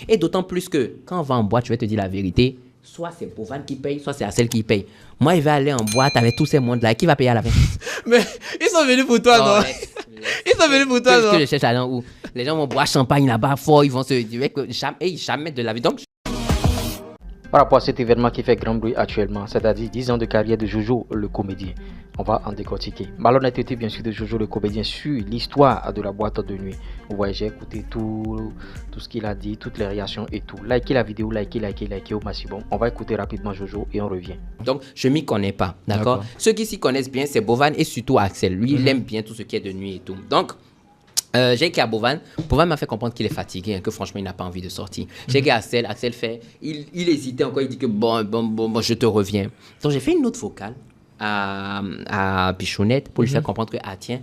Et d'autant plus que quand on va en boîte, je vais te dire la vérité, soit c'est Bovan qui paye, soit c'est Axel qui paye. Moi, il va aller en boîte avec tous ces mondes-là. Qui va payer à la fin? Mais ils sont venus pour toi, non? Ils sont venus pour toi, non? Que je cherche à où les gens vont boire champagne là-bas fort, ils vont se dire que jamais de la vie. Donc, par rapport à cet événement qui fait grand bruit actuellement, c'est-à-dire 10 ans de carrière de Jojo le comédien, on va en décortiquer. Malhonnêteté bien sûr de Jojo le comédien sur l'histoire de la boîte de nuit. Vous voyez, j'ai écouté tout ce qu'il a dit, toutes les réactions et tout. Likez la vidéo, likez au maximum. On va écouter rapidement Jojo et on revient. Donc, je m'y connais pas, d'accord? Ceux qui s'y connaissent bien, c'est Bovan et surtout Axel. Lui, il aime bien tout ce qui est de nuit et tout. Donc, j'ai écrit à Bovan. Bovan m'a fait comprendre qu'il est fatigué, que franchement, il n'a pas envie de sortir. J'ai écrit à Axel. Axel fait, il hésitait encore. Il dit que bon, je te reviens. Donc, j'ai fait une autre vocale à Bichonnette pour lui faire comprendre que, ah tiens,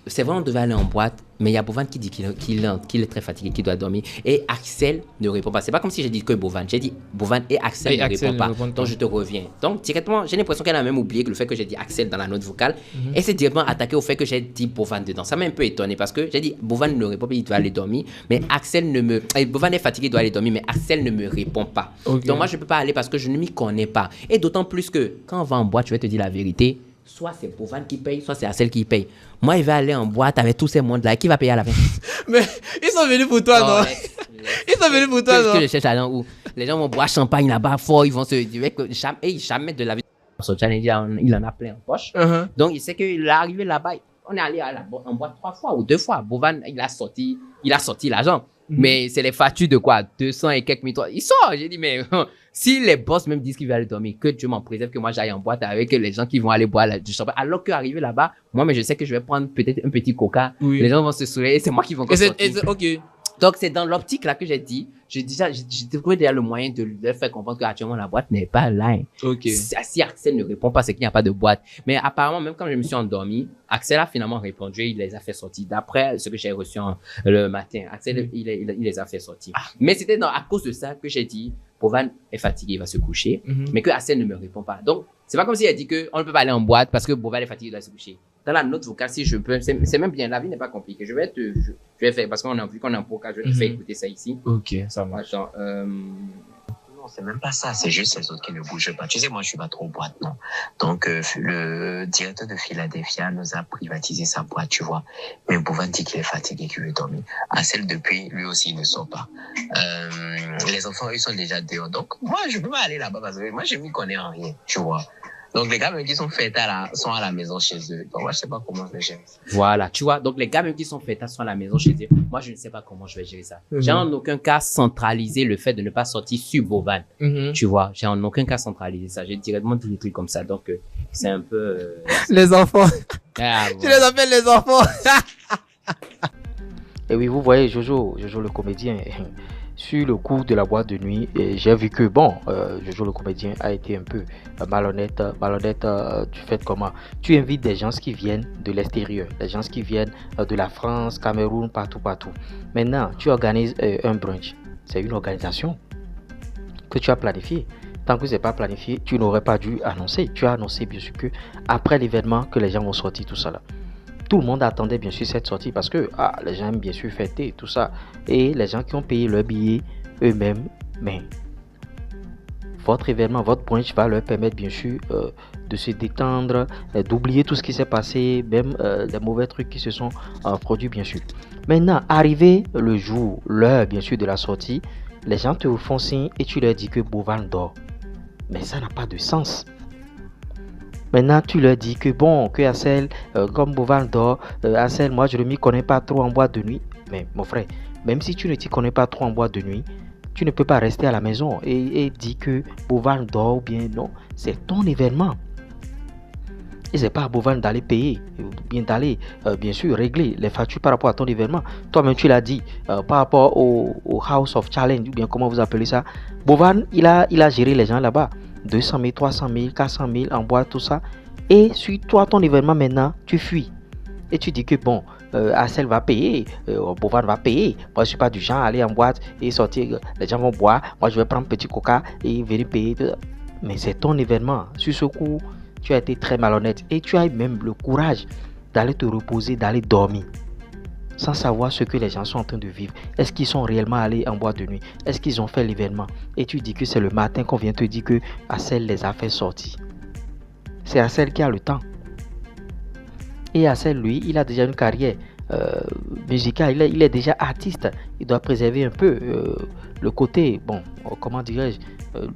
c'est vrai, on devait aller en boîte, mais il y a Bovan qui dit qu'il est très fatigué, qu'il doit dormir. Et Axel ne répond pas. C'est pas comme si j'ai dit que Bovan. J'ai dit Bovan et Axel ne répondent pas. Donc, je te reviens. Donc, directement, j'ai l'impression qu'elle a même oublié que le fait que j'ai dit Axel dans la note vocale, elle s'est directement attaquée au fait que j'ai dit Bovan dedans. Ça m'a un peu étonné parce que j'ai dit Bovan ne répond pas, il doit aller dormir. Mais Axel ne me. Bovan est fatigué, il doit aller dormir, mais Axel ne me répond pas. Donc, moi, je ne peux pas aller parce que je ne m'y connais pas. Et d'autant plus que quand on va en boîte, je vais te dire la vérité. Soit c'est Bovan qui paye, soit c'est Axel qui paye. Moi, il va aller en boîte avec tous ces mondes-là. Qui va payer à la fin? Mais ils sont venus pour toi, non? Ils sont venus pour toi, non? Que je cherche à où les gens vont boire champagne là-bas fort, ils vont se dire que jamais de la vie. Son challenge, il en a plein en poche. Donc, il sait qu'il est arrivé là-bas. On est allé en boîte 3 fois ou 2 fois. Bovan, il a sorti l'argent. Mais c'est les factures de quoi? 200 et quelques mille. Il sort. J'ai dit, mais si les boss même disent qu'ils veulent aller dormir, que Dieu m'en préserve, que moi j'aille en boîte avec les gens qui vont aller boire du champagne. Alors qu'arriver là-bas, moi, mais je sais que je vais prendre peut-être un petit coca. Les gens vont se sourire et c'est moi qui vont sortir. Ok. Donc, c'est dans l'optique là que j'ai trouvé déjà le moyen de leur faire comprendre qu'actuellement la boîte n'est pas là. Si Axel ne répond pas, c'est qu'il n'y a pas de boîte. Mais apparemment, même quand je me suis endormi, Axel a finalement répondu et il les a fait sortir. D'après ce que j'ai reçu le matin, Axel, il les a fait sortir. Mais c'était à cause de ça que j'ai dit, Bovan est fatigué, il va se coucher, mais que Axel ne me répond pas. Donc, c'est pas comme s'il a dit qu'on ne peut pas aller en boîte parce que Bovan est fatigué, il doit se coucher. Dans la note vocale, si je peux, c'est même bien, la vie n'est pas compliquée. Je vais faire, parce qu'on a vu qu'on est en podcast, je vais te faire écouter ça ici. Ok, ça marche. Non, c'est même pas ça, c'est juste les autres qui ne bougent pas. Tu sais, moi, je suis pas trop boîte, non. Donc, le directeur de Philadelphia nous a privatisé sa boîte, tu vois. Mais Bovan dit qu'il est fatigué, qu'il veut dormir. Celle depuis, lui aussi, il ne sort pas. Les enfants, ils sont déjà dehors. Donc, moi, je peux pas aller là-bas parce que moi, je m'y connais en rien, tu vois. Donc, les gars, même qui sont faits sont à la maison chez eux. Donc, moi, je sais pas comment je vais gérer ça. Voilà, tu vois. Donc, les gars, même qui sont faits sont à la maison chez eux. Moi, je ne sais pas comment je vais gérer ça. J'ai en aucun cas centralisé le fait de ne pas sortir sur Bovan. Tu vois, j'ai en aucun cas centralisé ça. J'ai directement dit des trucs comme ça. Donc, c'est un peu... Les enfants. Tu les appelles les enfants. Et oui, vous voyez Jojo le comédien. Sur le coup de la boîte de nuit, j'ai vu que Jojo le comédien a été un peu malhonnête du fait comment tu invites des gens qui viennent de l'extérieur, des gens qui viennent de la France, Cameroun, partout. Maintenant, tu organises un brunch. C'est une organisation que tu as planifiée. Tant que ce n'est pas planifié, tu n'aurais pas dû annoncer. Tu as annoncé bien sûr que après l'événement que les gens vont sortir tout ça là. Tout le monde attendait bien sûr cette sortie parce que les gens aiment bien sûr fêter tout ça. Et les gens qui ont payé leur billet eux-mêmes, mais votre événement, votre brunch va leur permettre bien sûr de se détendre, d'oublier tout ce qui s'est passé, même les mauvais trucs qui se sont produits bien sûr. Maintenant, arrivé le jour, l'heure bien sûr de la sortie, les gens te font signe et tu leur dis que Bovan dort. Mais ça n'a pas de sens. Maintenant, tu leur dis que que Axel, comme Bovan dort, Axel, moi je ne m'y connais pas trop en boîte de nuit. Mais mon frère, même si tu ne t'y connais pas trop en boîte de nuit, tu ne peux pas rester à la maison et dire que Bovan dort ou bien non. C'est ton événement. Et c'est pas à Bovan d'aller payer, bien d'aller, bien sûr, régler les factures par rapport à ton événement. Toi-même, tu l'as dit, par rapport au House of Challenge, ou bien comment vous appelez ça. Bovan, il a géré les gens là-bas. 200 000, 300 000, 400 000 en boîte, tout ça. Et sur toi, ton événement maintenant, tu fuis. Et tu dis que Axel va payer, Bovan va payer. Moi, je ne suis pas du genre à aller en boîte et sortir, les gens vont boire. Moi, je vais prendre un petit coca et venir payer. Mais c'est ton événement. Sur ce coup, tu as été très malhonnête. Et tu as même le courage d'aller te reposer, d'aller dormir. sans savoir ce que les gens sont en train de vivre. Est-ce qu'ils sont réellement allés en boîte de nuit? Est-ce qu'ils ont fait l'événement? Et tu dis que c'est le matin qu'on vient te dire que Hassel les a fait sortir. C'est Hassel qui a le temps. Et Hassel, lui, il a déjà une carrière musicale. Il est déjà artiste. Il doit préserver un peu le côté, bon, comment dirais-je,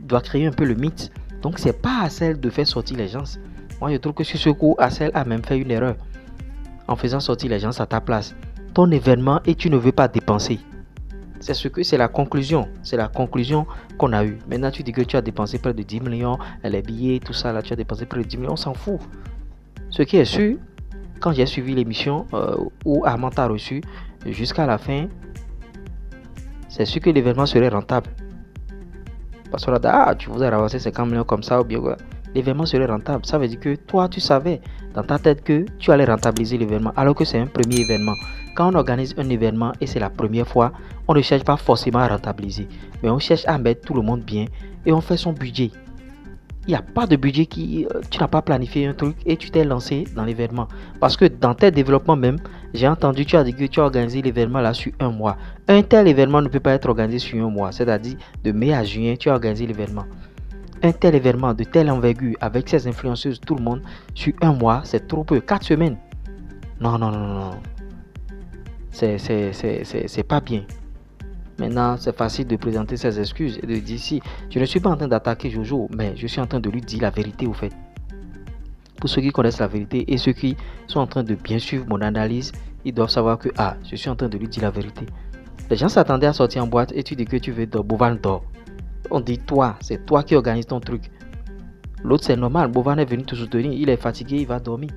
doit créer un peu le mythe. Donc, c'est pas Hassel de faire sortir les gens. Moi, je trouve que sur ce coup, Hassel a même fait une erreur en faisant sortir les gens à ta place. Ton événement et tu ne veux pas dépenser. C'est la conclusion. C'est la conclusion qu'on a eue. Maintenant, tu dis que tu as dépensé près de 10 millions, les billets, tout ça, là, tu as dépensé près de 10 millions, on s'en fout. Ce qui est sûr, quand j'ai suivi l'émission où Armand t'a reçu jusqu'à la fin, c'est sûr que l'événement serait rentable. Parce qu'on a dit, tu voudrais ramasser 50 millions comme ça ou bien quoi. L'événement serait rentable. Ça veut dire que toi, tu savais dans ta tête que tu allais rentabiliser l'événement alors que c'est un premier événement. Quand on organise un événement et c'est la première fois, on ne cherche pas forcément à rentabiliser, mais on cherche à mettre tout le monde bien et on fait son budget. Il n'y a pas de budget tu n'as pas planifié un truc et tu t'es lancé dans l'événement. Parce que dans tes développements même, j'ai entendu, tu as dit que tu as organisé l'événement là sur un mois. Un tel événement ne peut pas être organisé sur un mois. C'est-à-dire de mai à juin, tu as organisé l'événement. Un tel événement de telle envergure avec ses influenceuses, tout le monde, sur un mois, c'est trop peu. 4 semaines. Non. C'est pas bien. Maintenant, c'est facile de présenter ses excuses et de dire si je ne suis pas en train d'attaquer Jojo, mais je suis en train de lui dire la vérité au fait. Pour ceux qui connaissent la vérité et ceux qui sont en train de bien suivre mon analyse, ils doivent savoir que je suis en train de lui dire la vérité. Les gens s'attendaient à sortir en boîte et tu dis que tu veux Bovan dort. On dit c'est toi qui organise ton truc. L'autre c'est normal, Bovan est venu te soutenir, il est fatigué, il va dormir.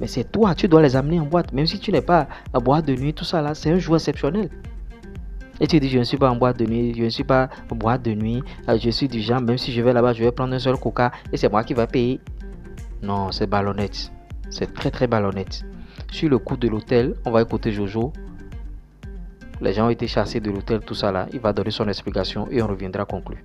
Mais c'est toi, tu dois les amener en boîte. Même si tu n'es pas à boîte de nuit, tout ça là, c'est un jour exceptionnel. Et tu dis je ne suis pas en boîte de nuit, je ne suis pas en boîte de nuit, je suis du genre, même si je vais là-bas, je vais prendre un seul coca et c'est moi qui va payer. Non, c'est ballonnette. C'est très très ballonnette. Sur le coût de l'hôtel, on va écouter Jojo. Les gens ont été chassés de l'hôtel, tout ça là. Il va donner son explication et on reviendra conclure.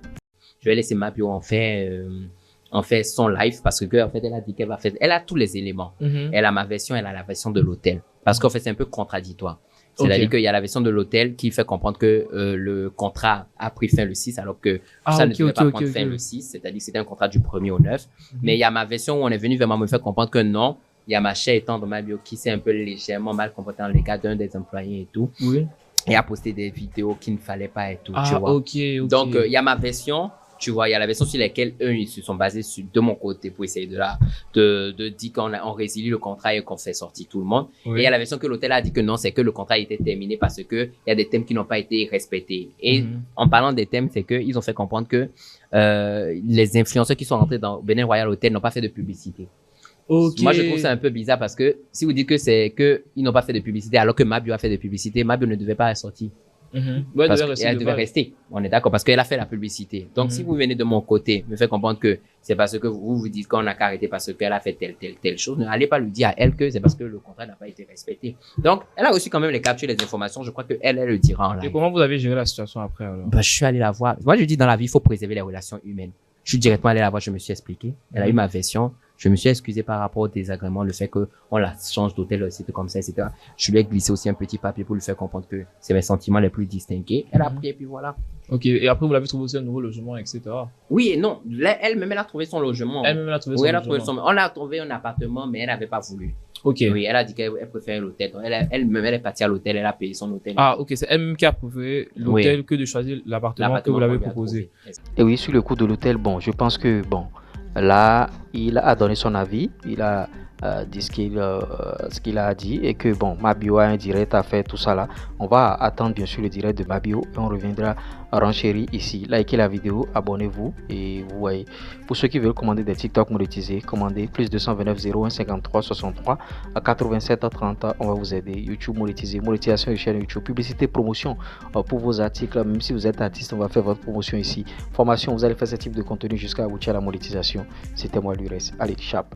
Je vais laisser Mabio en fait son live parce que en fait elle a dit qu'elle va faire, elle a tous les éléments. Elle a ma version, elle a la version de l'hôtel. Parce qu'en fait c'est un peu contradictoire. C'est-à-dire qu'il y a la version de l'hôtel qui fait comprendre que le contrat a pris fin le 6 alors que ça ne devait pas prendre fin le 6. C'est-à-dire que c'était un contrat du 1er au 9. Mais il y a ma version où on est venu vraiment me faire comprendre que non, il y a ma chère étant dans Mabio qui s'est un peu légèrement mal comporté dans les cas d'un des employés et tout. Oui. Et a posté des vidéos qu'il ne fallait pas et tout, tu vois. Donc, il y a ma version, tu vois, il y a la version sur laquelle eux, ils se sont basés de mon côté pour essayer de dire qu'on résilie le contrat et qu'on fait sortir tout le monde. Oui. Et il y a la version que l'hôtel a dit que non, c'est que le contrat était terminé parce que il y a des thèmes qui n'ont pas été respectés. Et en parlant des thèmes, c'est qu'ils ont fait comprendre que les influenceurs qui sont rentrés dans Benin Royal Hotel n'ont pas fait de publicité. Moi, je trouve ça un peu bizarre parce que si vous dites que c'est que ils n'ont pas fait de publicité alors que Mabio a fait de publicité, Mabio ne devait pas sortir. Ouais, elle devait rester. On est d'accord parce qu'elle a fait la publicité. Donc, si vous venez de mon côté, me fait comprendre que c'est parce que vous dites qu'on a qu'à arrêter parce qu'elle a fait telle chose, n'allez pas lui dire à elle que c'est parce que le contrat n'a pas été respecté. Donc, elle a reçu quand même les captures, les informations. Je crois que elle le dira en live. Et comment vous avez géré la situation après alors? Je suis allé la voir. Moi, je dis dans la vie, il faut préserver les relations humaines. Je suis directement allé la voir, je me suis expliqué. Elle a eu ma version. Je me suis excusé par rapport au désagrément, le fait qu'on la change d'hôtel, c'était comme ça, etc. Je lui ai glissé aussi un petit papier pour lui faire comprendre que c'est mes sentiments les plus distingués. Elle a pris et puis voilà. Ok. Et après, vous l'avez trouvé aussi un nouveau logement, etc. Oui et non. Elle-même, elle a trouvé son logement. Elle-même, elle a trouvé son logement. On a trouvé un appartement, mais elle n'avait pas voulu. Ok. Oui, elle a dit qu'elle préférait l'hôtel. Elle-même, elle est partie à l'hôtel, elle a payé son hôtel. Ah, ok. C'est elle-même qui a préféré l'hôtel que de choisir l'appartement que vous l'avez proposé. Et oui, sur le coût de l'hôtel, je pense que, là, il a donné son avis, il a dit ce qu'il a dit et que Mabio a un direct à faire, tout ça là. On va attendre bien sûr le direct de Mabio et on reviendra renchérir ici. Likez la vidéo, abonnez-vous et vous voyez. Pour ceux qui veulent commander des TikTok monétisés, commandez plus 229 01 53 63 à 87 30. On va vous aider. YouTube monétisé, monétisation de chaîne YouTube, publicité, promotion pour vos articles. Même si vous êtes artiste, on va faire votre promotion ici. Formation, vous allez faire ce type de contenu jusqu'à aboutir à la monétisation. C'était moi l'URS. Allez, chap.